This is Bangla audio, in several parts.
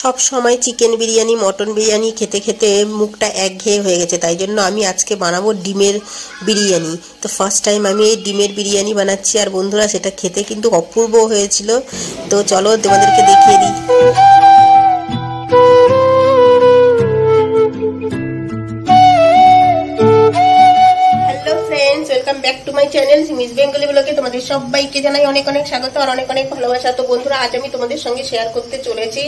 সব সময় চিকেন বিরিয়ানি মটন বিরিয়ানি খেতে খেতে মুখটা একঘেয়ে হয়ে গেছে, তাই জন্য আমি আজকে বানাবো ডিমের বিরিয়ানি। তো ফার্স্ট টাইম আমি এই ডিমের বিরিয়ানি বানাচ্ছি, আর বন্ধুরা সেটা খেতে কিন্তু অপূর্ব হয়েছিল। তো চলো তোমাদেরকে দেখিয়ে দিই। Hello friends, welcome back to my channel miss Bengali ব্লগে তোমাদের সবাইকে জানাই অনেক অনেক স্বাগত আর অনেক অনেক ভালোবাসা। তো বন্ধুরা, আজ আমি তোমাদের সঙ্গে শেয়ার করতে চলেছি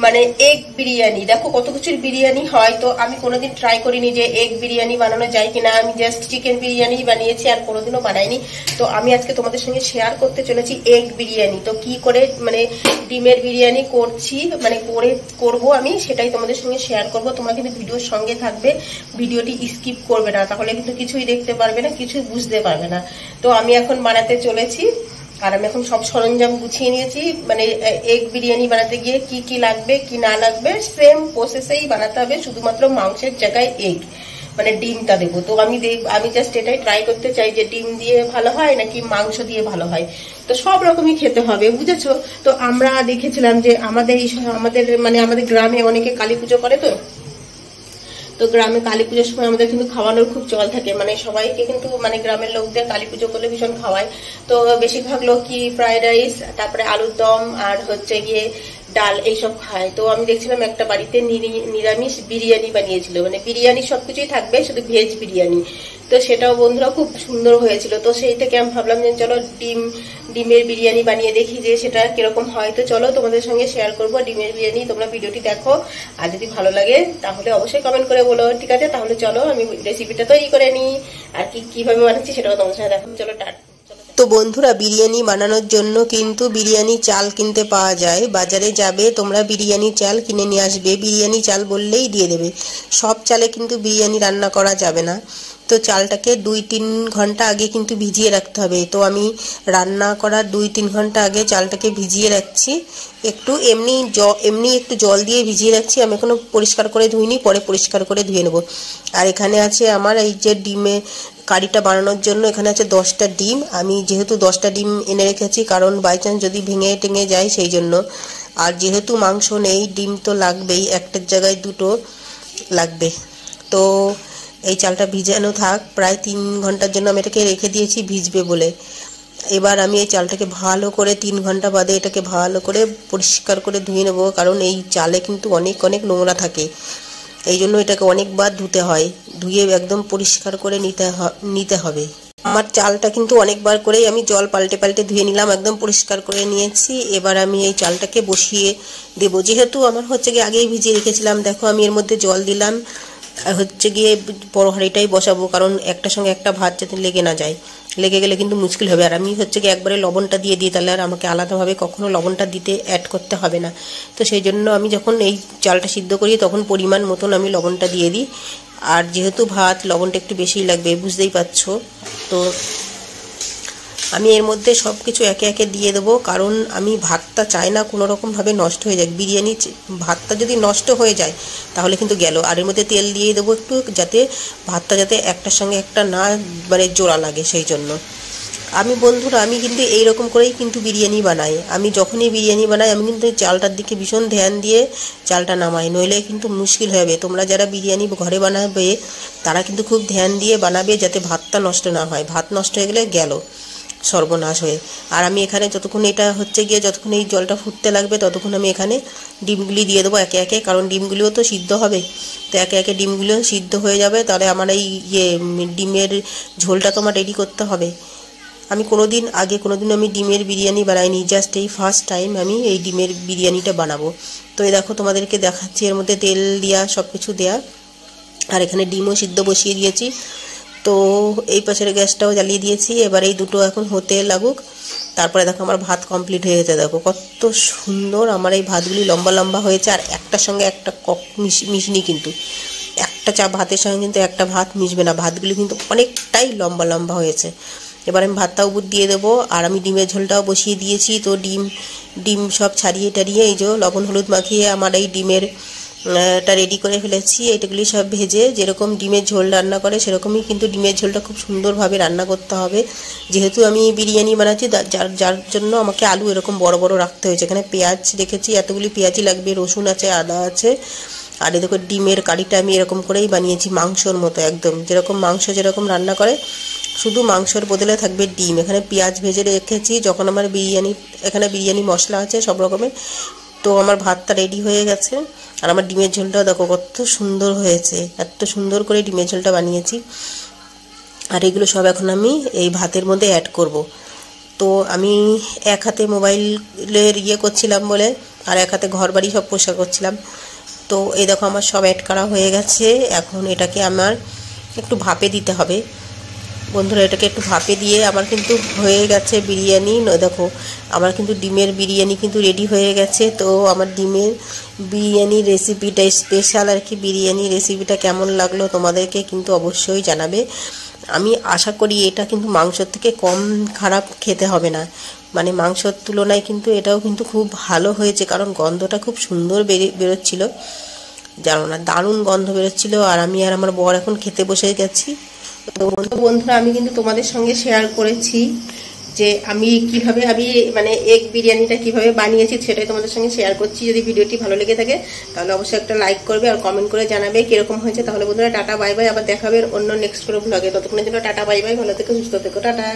মানে এগ বিরিয়ানি। দেখো কত কিছুর বিরিয়ানি হয়, তো আমি কোনোদিন ট্রাই করিনি যে এগ বিরিয়ানি বানানো যায় কিনা। আমি জাস্ট চিকেন বিরিয়ানি বানিয়েছি আর কোনোদিনও বানাইনি। তো আমি আজকে তোমাদের সঙ্গে শেয়ার করতে চলেছি এগ বিরিয়ানি। তো কি করে মানে ডিমের বিরিয়ানি করছি মানে করবো আমি, সেটাই তোমাদের সঙ্গে শেয়ার করব। তোমরা কিন্তু ভিডিওর সঙ্গে থাকবে, ভিডিওটি স্কিপ করবে না, তাহলে কিন্তু কিছুই দেখতে পারবে না, কিছুই বুঝতে পারবে না। তো আমি এখন বানাতে চলেছি, আর আমি এখন সব সরঞ্জাম গুছিয়ে নিয়েছি। মানে এগ বিরিয়ানি বানাতে গিয়ে কি কি লাগবে কি না লাগবে সেম প্রসেসেই বানাতে হবে, শুধুমাত্র মাংসের জায়গায় এগ মানে ডিমটা দেবো। তো আমি জাস্ট এটাই ট্রাই করতে চাই যে ডিম দিয়ে ভালো হয় নাকি মাংস দিয়ে ভালো হয়। তো সব রকমই খেতে হবে, বুঝেছো? তো আমরা দেখেছিলাম যে আমাদের গ্রামে অনেকে কালী পুজো করে। তো গ্রামে কালী পুজোর সময় আমাদের কিন্তু খাওয়ানোর খুব চল থাকে, মানে সবাইকে কিন্তু মানে গ্রামের লোকদের কালী পুজো করলে ভীষণ খাওয়ায়। তো বেশিরভাগ লোক কি ফ্রাইড রাইস, তারপরে আলুর দম আর হচ্ছে গিয়ে ডাল এইসব খায়। তো আমি দেখছিলাম একটা বাড়িতে নিরামিষ বিরিয়ানি বানিয়েছিল, মানে বিরিয়ানি সবকিছুই থাকবে, শুধু ভেজ বিরিয়ানি। তো সেটাও বন্ধুরা খুব সুন্দর হয়েছিল। তো সেই থেকে আমি ভাবলাম যে চলো ডিমের বিরিয়ানি বানিয়ে দেখি যে সেটা কিরকম হয়। তো চলো তোমাদের সঙ্গে শেয়ার করবো ডিমের বিরিয়ানি। তোমরা ভিডিওটি দেখো, আর যদি ভালো লাগে তাহলে অবশ্যই কমেন্ট করে বলো, ঠিক আছে? তাহলে চলো আমি রেসিপিটা তৈরি করে নিই, আর কিভাবে বানাচ্ছি সেটাও তোমাদের সঙ্গে দেখো। চলো তো বন্ধুরা, বিরিয়ানি বানানোর জন্য কিন্তু বিরিয়ানি চাল কিনতে পাওয়া যায়। বাজারে যাবে তোমরা, বিরিয়ানি চাল কিনে নিয়ে আসবে। বিরিয়ানি চাল বললেই দিয়ে দেবে। সব চালে কিন্তু বিরিয়ানি রান্না করা যাবে না। তো চালটাকে 2-3 ঘন্টা আগে কিন্তু ভিজিয়ে রাখতে হবে। তো আমি রান্না করার 2-3 ঘন্টা আগে চালটাকে ভিজিয়ে রাখছি। এমনি একটু জল দিয়ে ভিজিয়ে রাখছি। আমি এখনো পরিষ্কার করে ধুইনি, পরে পরিষ্কার করে ধুয়ে নেব। আর এখানে আছে আমার এই যে ডিমে কারিটা বানানোর জন্য, এখানে আছে 10টা ডিম। আমি যেহেতু 10টা ডিম এনে রেখেছি, কারণ বাই চান্স যদি ভেঙে টেঙে যায় সেই জন্য। আর যেহেতু মাংস নেই, ডিম তো লাগবেই, একটার জায়গায় 2টো লাগবে। তো এই চালটা ভিজানো থাক, প্রায় 3 ঘন্টার জন্য আমি এটাকে রেখে দিয়েছি ভিজবে বলে। এবার আমি এই চালটাকে ভালো করে 3 ঘন্টা বাদে এটাকে ভালো করে পরিষ্কার করে ধুয়ে নেব, কারণ এই চালে কিন্তু অনেক অনেক নোংরা থাকে। এই জন্য এটাকে অনেকবার ধুতে হয়, ধুয়ে একদম পরিষ্কার করে নিতে হবে। আমার চালটা কিন্তু অনেকবার করেই আমি জল পাল্টে পাল্টে ধুয়ে নিলাম, একদম পরিষ্কার করে নিয়েছি। এবার আমি এই চালটাকে বসিয়ে দেবো। যেহেতু আমার হচ্ছে গিয়ে আগেই ভিজিয়ে রেখেছিলাম, দেখো আমি এর মধ্যে জল দিলাম। হচ্ছে গিয়ে বড় হাঁড়িটাই বসাবো, কারণ একটার সঙ্গে একটা ভাত যাতে লেগে না যায়, লেগে গেলে কিন্তু মুশকিল হবে। আর আমি হচ্ছে গিয়ে একবারে লবণটা দিয়ে দিই, তাহলে আর আমাকে আলাদাভাবে কখনো লবণটা অ্যাড করতে হবে না। তো সেই জন্য আমি যখন এই চালটা সিদ্ধ করি তখন পরিমাণ মতন আমি লবণটা দিয়ে দিই। আর যেহেতু ভাত, লবণটা একটু বেশিই লাগবে, বুঝতেই পারছো। তো আমি এর মধ্যে সব কিছু একে একে দিয়ে দেবো, কারণ আমি ভাতটা চাই না কোনো রকমভাবে নষ্ট হয়ে যায়। বিরিয়ানি ভাতটা যদি নষ্ট হয়ে যায় তাহলে কিন্তু গেল। আর এর মধ্যে তেল দিয়ে দেবো একটু, যাতে ভাতটা যাতে একটার সঙ্গে একটা না মানে জোড়া লাগে। সেই জন্য বন্ধুরা, আমি কিন্তু এইরকম করেই কিন্তু বিরিয়ানি বানাই। আমি যখনই বিরিয়ানি বানাই আমি কিন্তু চালটার দিকে ভীষণ ধ্যান দিয়ে চালটা নামাই, নইলে কিন্তু মুশকিল হবে। তোমরা যারা বিরিয়ানি ঘরে বানাবে তারা কিন্তু খুব ধ্যান দিয়ে বানাবে, যাতে ভাতটা নষ্ট না হয়। ভাত নষ্ট হয়ে গেলে গেল সর্বনাশ হয়ে। আর আমি এখানে যতক্ষণ যতক্ষণ এই জলটা ফুটতে লাগবে ততক্ষণ আমি এখানে ডিমগুলি দিয়ে দেবো একে একে, কারণ ডিমগুলিও তো সিদ্ধ হবে। তো একে একে ডিমগুলিও সিদ্ধ হয়ে যাবে, তাহলে আমার এই ডিমের ঝোলটা তো আমার রেডি করতে হবে। আমি কোনোদিন আমি ডিমের বিরিয়ানি বানাইনি, জাস্ট এই ফার্স্ট টাইম আমি এই ডিমের বিরিয়ানিটা বানাবো। তো এই দেখো তোমাদেরকে দেখাচ্ছি, এর মধ্যে তেল দেওয়া, সব কিছু দেওয়া, আর এখানে ডিমও সিদ্ধ বসিয়ে দিয়েছি। তো এই পাশের গ্যাসটাও জ্বালিয়ে দিয়েছি। এবার এই দুটো এখন হতে লাগুক। তারপরে দেখো আমার ভাত কমপ্লিট হয়ে গেছে। দেখো কত সুন্দর আমার এই ভাতগুলি লম্বা লম্বা হয়েছে, আর একটার সঙ্গে একটা মিশনি কিন্তু একটা ভাতের সঙ্গে কিন্তু একটা ভাত মিশবে না। ভাতগুলি কিন্তু অনেকটাই লম্বা লম্বা হয়েছে। এবার আমি ভাতটাও উপর দিয়ে দেবো, আর আমি ডিমের ঝোলটাও বসিয়ে দিয়েছি। তো ডিম সব ছাড়িয়ে টাড়িয়ে এই যে লবণ হলুদ মাখিয়ে আমার এই ডিমের টা রেডি করে ফেলেছি। এটাগুলি সব ভেজে যেরকম ডিমের ঝোল রান্না করে সেরকমই কিন্তু ডিমের ঝোলটা খুব সুন্দরভাবে রান্না করতে হবে। যেহেতু আমি বিরিয়ানি বানাচ্ছি যার জন্য আমাকে আলু এরকম বড় বড় রাখতে হয়েছে। এখানে পেঁয়াজ রেখেছি, এতগুলি পেঁয়াজই লাগবে, রসুন আছে, আদা আছে। আর দেখো ডিমের কারিটা আমি এরকম করেই বানিয়েছি, মাংসর মতো একদম, যেরকম মাংস যেরকম রান্না করে শুধু মাংসর বদলে থাকবে ডিম। এখানে পেঁয়াজ ভেজে রেখেছি। যখন আমার এখানে বিরিয়ানি মশলা আছে সব রকমের। তো আমার ভাতটা রেডি হয়ে গেছে। আর আমার ডিমের ঝোলটাও দেখো কত সুন্দর হয়েছে, এত সুন্দর করে ডিমের ঝোলটা বানিয়েছি। আর এগুলো সব এখন আমি এই ভাতের মধ্যে অ্যাড করব। তো আমি এক হাতে মোবাইলের করছিলাম বলে আর এক হাতে ঘর বাড়ি সব পরিষ্কার করছিলাম। তো এই দেখো আমার সব অ্যাড করা হয়ে গেছে। এখন এটাকে আমার একটু ভাপে দিতে হবে বন্ধুরা। এটাকে একটু ভাপে দিয়ে আমার কিন্তু হয়ে গেছে বিরিয়ানি। দেখো আমার কিন্তু ডিমের বিরিয়ানি কিন্তু রেডি হয়ে গেছে। তো আমার ডিমের বিরিয়ানি রেসিপিটা স্পেশাল আর কি। বিরিয়ানি রেসিপিটা কেমন লাগলো তোমাদেরকে কিন্তু অবশ্যই জানাবে। আমি আশা করি এটা কিন্তু মাংসর থেকে কম খারাপ খেতে হবে না, মানে মাংসর তুলনায় কিন্তু এটাও কিন্তু খুব ভালো হয়েছে, কারণ গন্ধটা খুব সুন্দর বেরোচ্ছিল, জানো না, দারুণ গন্ধ বেরোচ্ছিল। আর আমি আর আমার বর এখন খেতে বসে গেছি। তো বন্ধুরা আমি কিন্তু তোমাদের সঙ্গে শেয়ার করেছি যে আমি মানে এগ বিরিয়ানিটা কিভাবে বানিয়েছি সেটাই তোমাদের সঙ্গে শেয়ার করছি। যদি ভিডিওটি ভালো লেগে থাকে তাহলে অবশ্যই একটা লাইক করবে আর কমেন্ট করে জানাবে কিরকম হয়েছে। তাহলে বন্ধুরা টাটা বাই বাই, আবার দেখাবে অন্য নেক্সট কোনো ব্লগে। ততক্ষণের জন্য টাটা বাই বাই, ভালো থেকো, সুস্থ থেকো, টাটা।